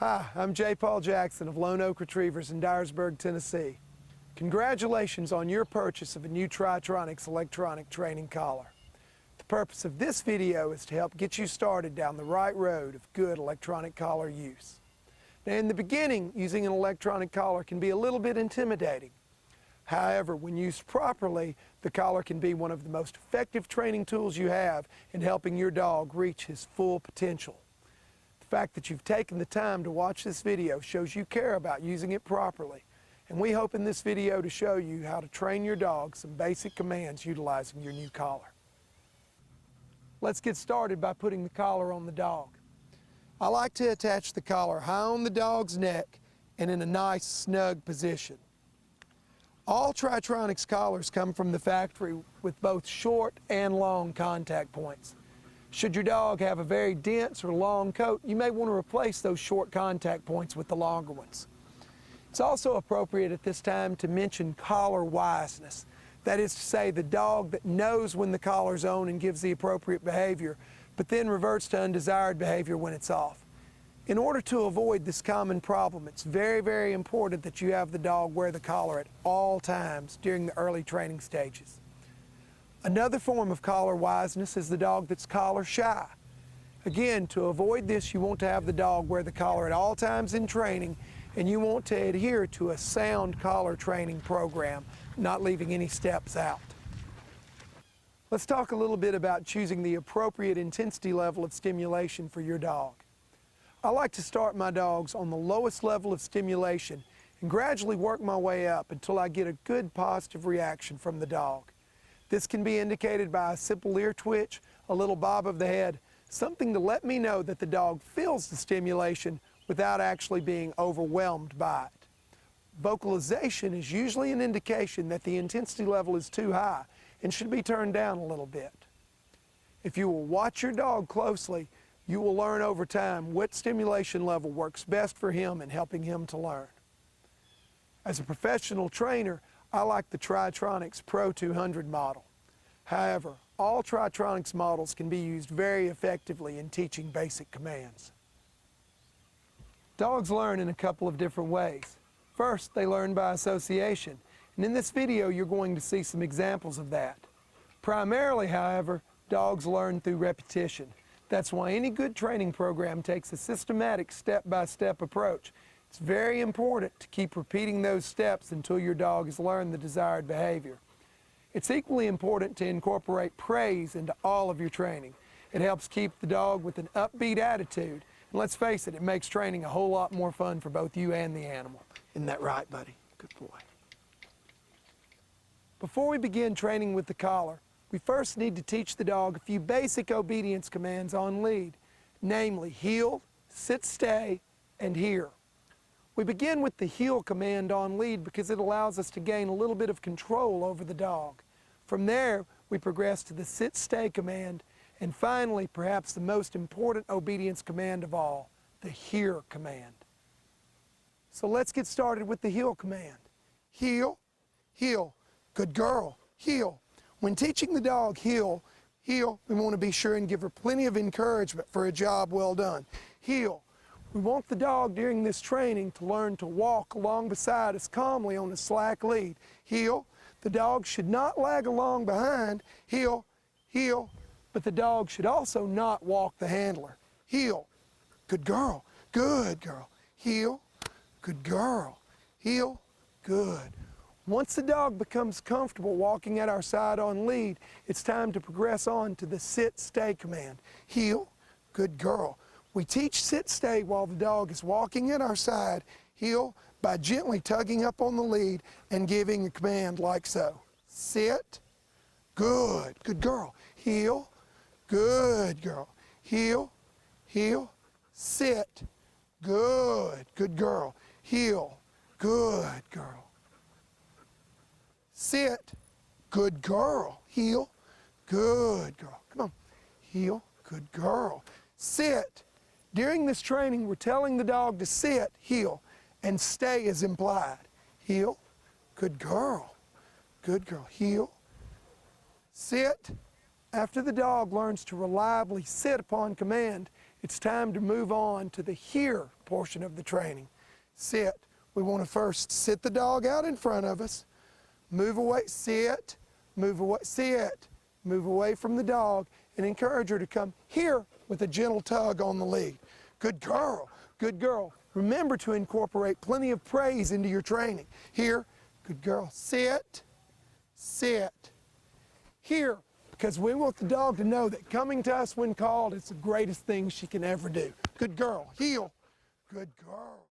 Hi, I'm J. Paul Jackson of Lone Oak Retrievers in Dyersburg, Tennessee. Congratulations on your purchase of a new Tri-Tronics Electronic Training Collar. The purpose of this video is to help get you started down the right road of good electronic collar use. Now, in the beginning, using an electronic collar can be a little bit intimidating. However, when used properly, the collar can be one of the most effective training tools you have in helping your dog reach his full potential. The fact that you've taken the time to watch this video shows you care about using it properly, and we hope in this video to show you how to train your dog some basic commands utilizing your new collar. Let's get started by putting the collar on the dog. I like to attach the collar high on the dog's neck and in a nice snug position. All Tri-Tronics collars come from the factory with both short and long contact points. Should your dog have a very dense or long coat, you may want to replace those short contact points with the longer ones. It's also appropriate at this time to mention collar wiseness. That is to say, the dog that knows when the collar's on and gives the appropriate behavior, but then reverts to undesired behavior when it's off. In order to avoid this common problem, it's very, very important that you have the dog wear the collar at all times during the early training stages. Another form of collar wiseness is the dog that's collar shy. Again, to avoid this, you want to have the dog wear the collar at all times in training, and you want to adhere to a sound collar training program, not leaving any steps out. Let's talk a little bit about choosing the appropriate intensity level of stimulation for your dog. I like to start my dogs on the lowest level of stimulation and gradually work my way up until I get a good positive reaction from the dog. This can be indicated by a simple ear twitch, a little bob of the head, something to let me know that the dog feels the stimulation without actually being overwhelmed by it. Vocalization is usually an indication that the intensity level is too high and should be turned down a little bit. If you will watch your dog closely, you will learn over time what stimulation level works best for him in helping him to learn. As a professional trainer, I like the Tri-Tronics Pro 200 model. However, all Tri-Tronics models can be used very effectively in teaching basic commands. Dogs learn in a couple of different ways. First, they learn by association, and in this video you're going to see some examples of that. Primarily, however, dogs learn through repetition. That's why any good training program takes a systematic step-by-step approach. It's very important to keep repeating those steps until your dog has learned the desired behavior. It's equally important to incorporate praise into all of your training. It helps keep the dog with an upbeat attitude. And let's face it, it makes training a whole lot more fun for both you and the animal. Isn't that right, buddy? Good boy. Before we begin training with the collar, we first need to teach the dog a few basic obedience commands on lead, namely heel, sit stay, and here. We begin with the heel command on lead because it allows us to gain a little bit of control over the dog. From there, we progress to the sit-stay command, and finally, perhaps the most important obedience command of all, the here command. So let's get started with the heel command. Heel, heel, good girl, heel. When teaching the dog heel, heel, we want to be sure and give her plenty of encouragement for a job well done. Heel. We want the dog during this training to learn to walk along beside us calmly on a slack lead. Heel, the dog should not lag along behind. Heel, heel, but the dog should also not walk the handler. Heel, good girl, good girl. Heel, good girl. Heel, good. Once the dog becomes comfortable walking at our side on lead, it's time to progress on to the sit-stay command. Heel, good girl. We teach sit-stay while the dog is walking at our side. Heel by gently tugging up on the lead and giving a command like so. Sit, good, good girl. Heel, good girl. Heel, heel, sit, good, good girl. Heel, good girl. Sit, good girl. Heel, good girl. Come on. Heel, good girl. Sit. During this training, we're telling the dog to sit, heel, and stay is implied. Heel, good girl. Good girl. Heel, sit. After the dog learns to reliably sit upon command, it's time to move on to the here portion of the training. Sit. We want to first sit the dog out in front of us. Move away, sit, move away, sit, move away from the dog, and encourage her to come here with a gentle tug on the lead. Good girl, good girl. Remember to incorporate plenty of praise into your training. Here, good girl, sit, sit. Here, because we want the dog to know that coming to us when called is the greatest thing she can ever do. Good girl, heel, good girl.